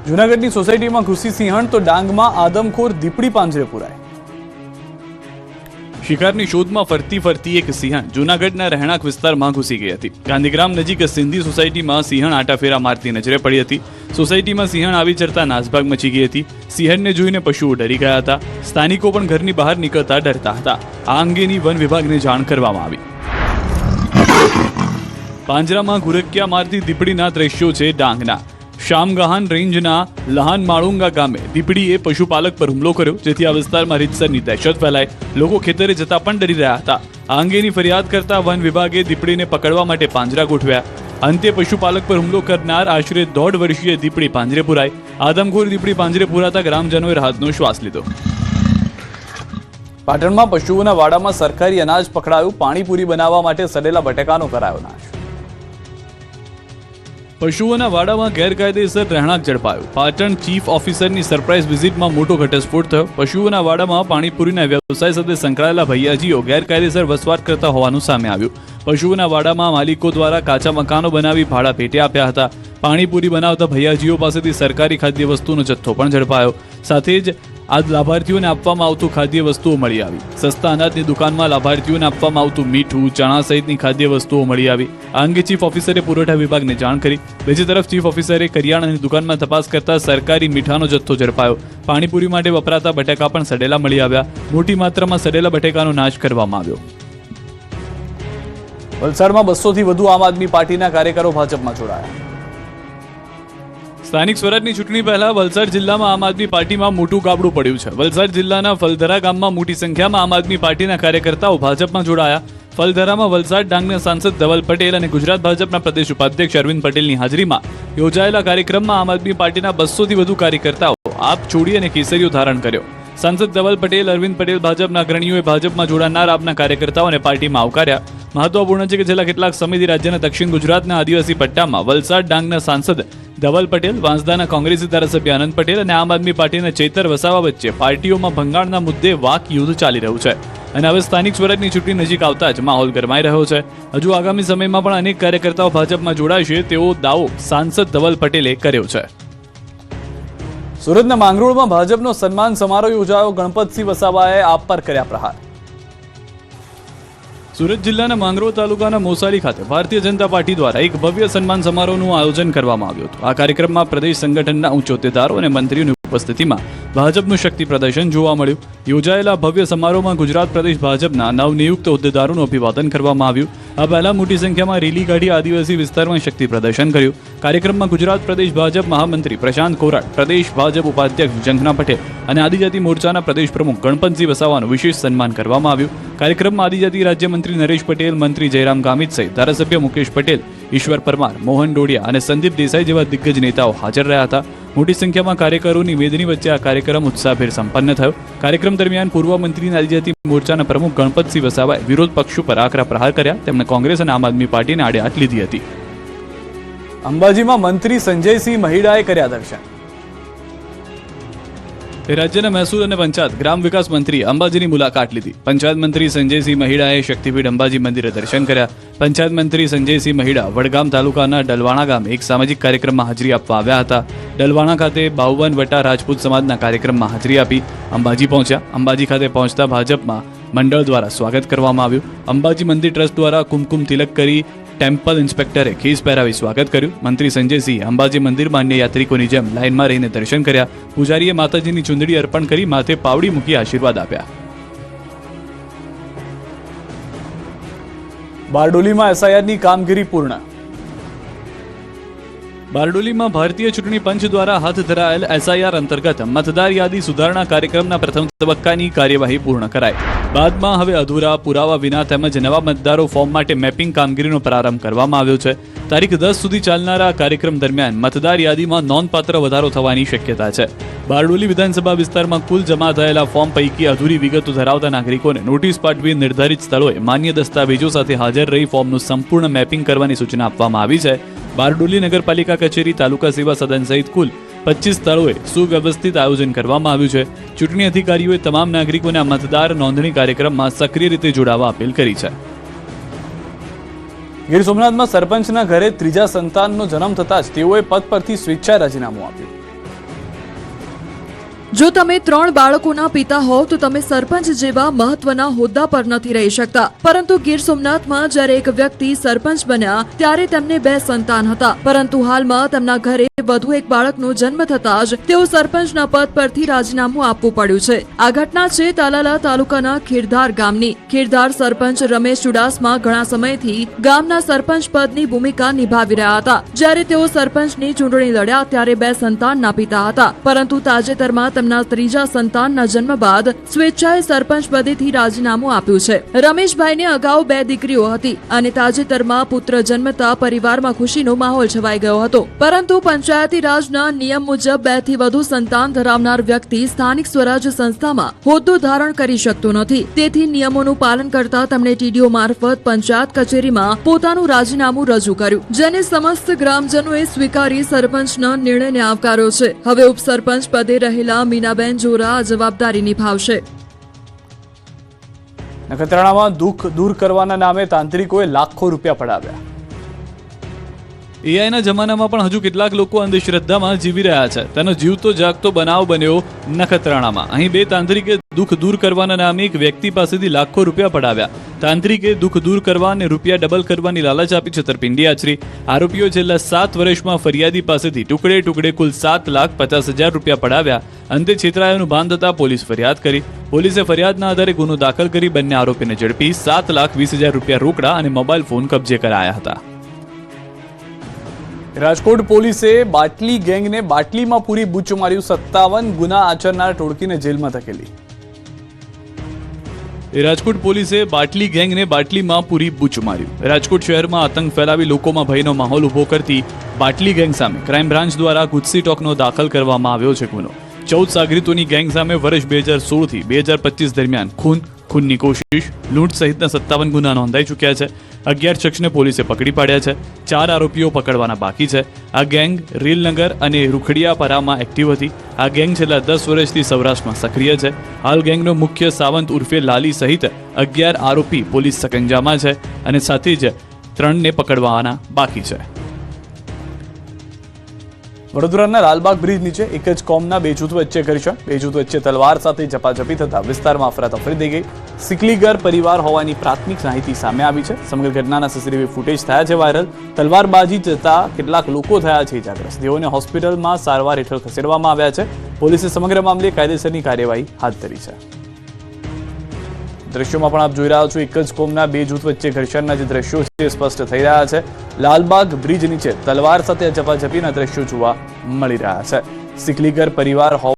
જૂનાગઢની સોસાયટીમાં ઘૂસી સિંહણ તો ડાંગમાં આદમખોર દીપડી પાંજરે પુરાય। શિકારની શોધમાં ફરતી એક સિંહણ જૂનાગઢના રહેણાંક વિસ્તારમાં ઘૂસી ગઈ હતી। ગાંધીગ્રામ નજીક સિંધી સોસાયટીમાં સિંહણ આટાફેરા મારતી નજરે પડી હતી। સોસાયટીમાં સિંહણ આવી ચડતા નાસભાગ મચી ગઈ હતી। સિંહણને જોઈને પશુઓ ડરી ગયા હતા। સ્થાનિકો પણ ઘરની બહાર નીકળતા ડરતા હતા। આ અંગેની વન વિભાગને જાણ કરવામાં આવી। પાંજરામાં ઘુરકિયા મારતી દીપડીના દ્રશ્યો છે ડાંગના। શામગહાન રેન્જના લહાન માળુંગા ગામે દીપડીએ પશુપાલક પર હુમલો કર્યો, જેથી આ વિસ્તારમાં રીતસરની દહેશત ફેલાઈ। લોકો ખેતરે જતા પણ ડરી રહ્યા હતા। આ અંગેની ફરિયાદ કરતા વન વિભાગે દીપડીને પકડવા માટે પાંજરા ગોઠવ્યા। અંતે પશુપાલક પર હુમલો કરનાર આશરે 1.5 વર્ષીય દીપડી પાંજરે પુરાઈ। આદમખોર દીપડી પાંજરે પુરાતા ગ્રામજનોએ રાહતનો શ્વાસ લીધો। પાટણમાં પશુઓના વાડામાં સરકારી અનાજ પકડાયું। પાણીપુરી બનાવવા માટે સડેલા બટેકાનો કરાયો નાશ। પશુઓના વાડામાં ગેરકાયદેસર રહેણાંક ઝડપાયું। પાટણ ચીફ ઓફિસરની સરપ્રાઇઝ વિઝિટમાં મોટો ઘટસ્ફોટ થયો। પશુઓના વાડામાં પાણીપુરીના વ્યવસાય સાથે સંકળાયેલા ભૈયાજીઓ ગેરકાયદેસર વસવાટ કરતા હોવાનું સામે આવ્યું। પશુઓના વાડામાં માલિકો દ્વારા કાચા મકાનો બનાવી ભાડા પેટે આપ્યા હતા। પાણીપુરી બનાવતા ભૈયાજીઓ પાસેથી સરકારી ખાદ્ય વસ્તુનો જથ્થો પણ ઝડપાયો। સાથે જ આ લાભાર્થીઓને આપવામાં આવતું ખાદ્ય વસ્તુઓ મળી આવી। સસ્તા અનાજની દુકાનમાં લાભાર્થીઓને આપવામાં આવતું મીઠું, ચણા સહિતની ખાદ્ય વસ્તુઓ મળી આવી। આ અંગે ચીફ ઓફિસરે પુરવઠા વિભાગને જાણ કરી। બીજી તરફ ચીફ ઓફિસરે કરિયાણાની દુકાનમાં તપાસ કરતા સરકારી મીઠાનો જથ્થો ઝડપાયો। પાણીપુરી માટે વપરાતા બટેકા પણ સડેલા મળી આવ્યા। મોટી માત્રામાં સડેલા બટેકાનો નાશ કરવામાં આવ્યો। વલસાડમાં 200થી વધુ આમ આદમી પાર્ટીના કાર્યકરો ભાજપમાં જોડાયા। સ્થાનિક સ્વરાજની ચૂંટણી પહેલા વલસાડ જિલ્લામાં આમ આદમી પાર્ટીમાં મોટું ગાબડું પડ્યું છે। વલસાડ જિલ્લાના ફલધરા ગામમાં મોટી સંખ્યામાં આમ આદમી પાર્ટીના કાર્યકર્તાઓ ભાજપમાં જોડાયા। ફલધરામાં વલસાડ ડાંગના સાંસદ ધવલ પટેલ અને ગુજરાત ભાજપના પ્રદેશ ઉપાધ્યક્ષ અરવિંદ પટેલની હાજરીમાં યોજાયેલા કાર્યક્રમમાં આમ આદમી પાર્ટીના 200થી વધુ કાર્યકર્તાઓ આપ છોડી અને કેસરીઓ ધારણ કર્યો। સાંસદ ધવલ પટેલ, અરવિંદ પટેલ, ભાજપના અગ્રણીઓએ ભાજપમાં જોડાનાર આપના કાર્યકર્તાઓને પાર્ટીમાં આવકાર્યા। મહત્વપૂર્ણ છે કે છેલ્લા કેટલાક સમયથી રાજ્યના દક્ષિણ ગુજરાતના આદિવાસી પટ્ટામાં વલસાડ ડાંગના સાંસદ ધવલ પટેલ, વાંસદાના કોંગ્રેસી ધારાસભ્ય આનંદ પટેલ અને આમ આદમી પાર્ટીના ચેતર વસાવા વચ્ચે પાર્ટીઓમાં ભંગાણના મુદ્દે વાક યુદ્ધ ચાલી રહ્યું છે અને હવે સ્થાનિક સ્વરાજની ચૂંટણી નજીક આવતા જ માહોલ ગરમાઈ રહ્યો છે। હજુ આગામી સમયમાં પણ અનેક કાર્યકર્તાઓ ભાજપમાં જોડાશે તેવો દાવો સાંસદ ધવલ પટેલે કર્યો છે। સુરતના માંગરોળમાં ભાજપનો સન્માન સમારોહ યોજાયો। ગણપતસિંહ વસાવાએ આપ પર કર્યા પ્રહાર। સુરત જિલ્લાના માંગરોળ તાલુકાના મોસાળી ખાતે ભારતીય જનતા પાર્ટી દ્વારા એક ભવ્ય સન્માન સમારોહનું આયોજન કરવામાં આવ્યું હતું। આ કાર્યક્રમમાં પ્રદેશ સંગઠનના ઉચ્ચ હોદ્દેદારો અને મંત્રીઓની ઉપસ્થિતિમાં ભાજપનું શક્તિ પ્રદર્શન જોવા મળ્યું। યોજાયેલા ભવ્ય સમારોહમાં ગુજરાત પ્રદેશ ભાજપના નવનિયુક્ત હોદ્દેદારોનું અભિવાદન કરવામાં આવ્યું। આ પહેલા મોટી સંખ્યામાં રેલી કાઢી આદિવાસી વિસ્તારમાં શક્તિ પ્રદર્શન કર્યું। કાર્યક્રમમાં ગુજરાત પ્રદેશ ભાજપ મહામંત્રી પ્રશાંત કોરાટ, પ્રદેશ ભાજપ ઉપાધ્યક્ષ જંખના પટેલ અને આદિજાતિ મોરચાના પ્રદેશ પ્રમુખ ગણપતસિંહ વસાવાનું વિશેષ સન્માન કરવામાં આવ્યું। કાર્યક્રમમાં આદિજાતિ રાજ્યમંત્રી નરેશ પટેલ, મંત્રી જયરામ ગામિત સહિત ધારાસભ્ય મુકેશ પટેલ, ઈશ્વર પરમાર, મોહન ડોડિયા અને સંદીપ દેસાઈ જેવા દિગ્ગજ નેતાઓ હાજર રહ્યા હતા। મોટી સંખ્યામાં કાર્યકરોની મેદની વચ્ચે આ કાર્યક્રમ ઉત્સાહભેર સંપન્ન થયો। કાર્યક્રમ દરમિયાન પૂર્વ મંત્રી આદિજાતિ મોરચાના પ્રમુખ ગણપતસિંહ વસાવાએ વિરોધ પક્ષ પર આકરા પ્રહાર કર્યા। તેમણે કોંગ્રેસ અને આમ આદમી પાર્ટીને આડેહાથ લીધી હતી। અંબાજીમાં મંત્રી સંજયસિંહ મહિડાએ કર્યા દર્શન। રાજ્યના મહેસૂલ અને પંચાયત ગ્રામ વિકાસ મંત્રી અંબાજીની મુલાકાત લીધી। પંચાયત મંત્રી સંજયસિંહ મહિડાએ શક્તિપીઠ અંબાજી મંદિરે દર્શન કર્યા। પંચાયત મંત્રી સંજયસિંહ મહિડા વડગામ તાલુકાના ડલવાણા ગામે એક સામાજિક કાર્યક્રમમાં હાજરી આપવા આવ્યા હતા। ડલવાણા ખાતે 52 વટા રાજપૂત સમાજના કાર્યક્રમમાં હાજરી આપી અંબાજી પહોંચ્યા। અંબાજી ખાતે પહોંચતા ભાજપમાં મંડળ દ્વારા સ્વાગત કરવામાં આવ્યું। અંબાજી મંદિર ટ્રસ્ટ દ્વારા કુમકુમ તિલક કરી ટેમ્પલ ઇન્સ્પેક્ટરે ખીસ પહેરાવી સ્વાગત કર્યું। મંત્રી સંજયસિંહ અંબાજી મંદિરમાં અન્ય યાત્રિકોની જેમ લાઇનમાં રહીને દર્શન કર્યા। પૂજારીએ માતાજીની ચુંદડી અર્પણ કરી માથે પાવડી મૂકી આશીર્વાદ આપ્યા। બારડોલીમાં એસઆઈઆરની કામગીરી પૂર્ણ। બારડોલીમાં ભારતીય ચૂંટણી પંચ દ્વારા હાથ ધરાયેલ એસઆઈઆર અંતર્ગત મતદાર યાદી સુધારણા કાર્યક્રમના પ્રથમ તબક્કાની કાર્યવાહી પૂર્ણ કરાઈ। બાદમાં હવે અધૂરા પુરાવા વિના તેમજ નવા મતદારો ફોર્મ માટે મેપિંગ કામગીરીનો પ્રારંભ કરવામાં આવ્યો છે। તારીખ 10 સુધી ચાલનારા કાર્યક્રમ દરમિયાન મતદાર યાદીમાં નોંધપાત્ર વધારો થવાની શક્યતા છે। બારડોલી વિધાનસભા વિસ્તારમાં કુલ જમા થયેલા ફોર્મ પૈકી અધૂરી વિગતો ધરાવતા નાગરિકોને નોટિસ પાઠવી નિર્ધારિત સ્થળોએ માન્ય દસ્તાવેજો સાથે હાજર રહી ફોર્મનું સંપૂર્ણ મેપિંગ કરવાની સૂચના આપવામાં આવી છે। બારડોલી નગરપાલિકા કચેરી, તાલુકા સેવા સદન સહિત કુલ 25 સ્થળોએ સુવ્યવસ્થિત આયોજન કરવામાં આવ્યું છે। ચૂંટણી અધિકારીઓએ તમામ નાગરિકોને આ મતદાર નોંધણી કાર્યક્રમમાં સક્રિય રીતે જોડાવા અપીલ કરી છે। ગીર સોમનાથમાં સરપંચના ઘરે ત્રીજા સંતાનનો જન્મ થતાં જ તેઓએ પદ પરથી સ્વેચ્છાએ રાજીનામું આપ્યું। જો તમે 3 બાળકોના પિતા હોવ તો તમે સરપંચ જેવા મહત્વના હોદ્દા પર નથી રહી શકતા, પરંતુ ગીર સોમનાથમાં જ્યારે એક વ્યક્તિ સરપંચ બન્યા ત્યારે તેમને 2 સંતાન હતા, પરંતુ હાલમાં તેમના ઘરે વધુ એક બાળકનો જન્મ થતાં જ તેઓ સરપંચના પદ પરથી રાજીનામું આપવું પડ્યું છે. આ ઘટના છે તાલાલા તાલુકાના ખીરધાર ગામની. ખીરધાર સરપંચ રમેશ ચુડાસમા ઘણા સમયથી ગામના સરપંચ પદની ભૂમિકા નિભાવી રહ્યા હતા. જ્યારે તેઓ સરપંચની ચૂંટણી લડ્યા ત્યારે 2 સંતાનના પિતા હતા, પરંતુ તાજેતરમાં તેમના 3જા સંતાનના જન્મ બાદ સ્વેચ્છાએ સરપંચ પદેથી રાજીનામું આપ્યું છે. રમેશભાઈને અગાઉ 2 દીકરીઓ હતી અને તાજેતરમાં પુત્ર જન્મતા પરિવારમાં ખુશીનો માહોલ છવાઈ ગયો હતો, પરંતુ પંચાયતી રાજના નિયમ મુજબ 2 થી વધુ સંતાન ધરાવનાર વ્યક્તિ સ્થાનિક સ્વરાજ સંસ્થામાં હોદ્દો ધારણ કરી શકતો નથી. તેથી નિયમોનું પાલન કરતા તેમણે ટીડીઓ મારફત પંચાયત કચેરીમાં પોતાનું રાજીનામું રજૂ કર્યું, જેને સમસ્ત ગ્રામજનોએ સ્વીકારી સરપંચના નિર્ણયને આવકાર્યો છે. હવે ઉપસરપંચ પદે રહેલા મીનાબેન જોરા આ જવાબદારી નિભાવશે. નખત્રાણામાં દુઃખ દૂર કરવાના નામે તાંત્રિકોએ લાખો રૂપિયા પડાવ્યા. એઆઈના જમાનામાં પણ હજુ કેટલાક લોકો અંધશ્રદ્ધામાં જીવી રહ્યા છે. તેનો જીવતો જાગતો બનાવ બન્યો નખત્રાણામાં. અહીં 2 તાંત્રિકે દુઃખ દૂર કરવાના નામે એક વ્યક્તિ પાસેથી લાખો રૂપિયા પડાવ્યા. તાંત્રિકે દુઃખ દૂર કરવા અને રૂપિયા ડબલ કરવાની લાલચ આપી છેતરપિંડી આચરી. આરોપીઓ છેલ્લા 7 વર્ષમાં ફરિયાદી પાસેથી ટુકડે ટુકડે કુલ 7,50,000 રૂપિયા પડાવ્યા. અંતે છેતરાયાનું ભાન થતા પોલીસ ફરિયાદ કરી. પોલીસે ફરિયાદના આધારે ગુનો દાખલ કરી બંને આરોપીને ઝડપી 7,20,000 રૂપિયા રોકડા અને મોબાઈલ ફોન કબજે કરાયા હતા. રાજકોટ પોલીસે બાટલી ગેંગને બાટલીમાં પૂરી બૂચ માર્યું. 57 ગુના આચરનાર ટોળકીને જેલમાં ધકેલી. રાજકોટ પોલીસે બાટલી ગેંગને બાટલીમાં પૂરી બૂચ માર્યું. રાજકોટ શહેરમાં આતંક ફેલાવી લોકોમાં ભયનો માહોલ ઉભો કરતી બાટલી ગેંગ સામે ક્રાઇમ બ્રાન્ચ દ્વારા ગુજસી ટોકનો દાખલ કરવામાં આવ્યો છે ગુનો. 14 સાગરીતોની ગેંગ સામે વર્ષ 2016 થી 2025 દરમિયાન ખૂનની કોશિશ, લૂંટ સહિતના 57 ગુના નોંધાઈ ચૂક્યા છે. 11 શખ્સને પોલીસે પકડી પાડ્યા છે. 4 આરોપીઓ પકડવાના બાકી છે. આ ગેંગ રીલનગર અને રૂખડિયાપરામાં એક્ટિવ હતી. આ ગેંગ છેલ્લા 10 વર્ષથી સૌરાષ્ટ્રમાં સક્રિય છે. હાલ ગેંગનો મુખ્ય સાવંત ઉર્ફે લાલી સહિત 11 આરોપી પોલીસ સકંજામાં છે અને સાથે જ 3ને પકડવાના બાકી છે. વડોદરાના લાલબાગ બ્રિજ નીચે એક જ કોમના 2 જૂથ વચ્ચે ઘર્ષણ. 2 જૂથ વચ્ચે તલવાર સાથે ઝપાઝપી થતા વિસ્તારમાં અફરાતફરી થઈ ગઈ. સિકલીગર પરિવાર હોવાની પ્રાથમિક માહિતી સામે આવી છે. સમગ્ર ઘટનાના સીસીટીવી ફૂટેજ થયા છે વાયરલ. તલવારબાજી જતા કેટલાક લોકો થયા છે ઇજાગ્રસ્ત. તેઓને હોસ્પિટલમાં સારવાર હેઠળ ખસેડવામાં આવ્યા છે. પોલીસે સમગ્ર મામલે કાયદેસરની કાર્યવાહી હાથ ધરી છે. દ્રશ્યોમાં પણ આપ જોઈ રહ્યા છો, એક જ કોમના 2 જૂથ વચ્ચે ઘર્ષણના જે દ્રશ્યો છે સ્પષ્ટ થઈ રહ્યા છે. લાલબાગ બ્રિજ નીચે તલવાર સાથે ઝપાઝપીના દ્રશ્યો જોવા મળી રહ્યા છે. સિકલીગર પરિવાર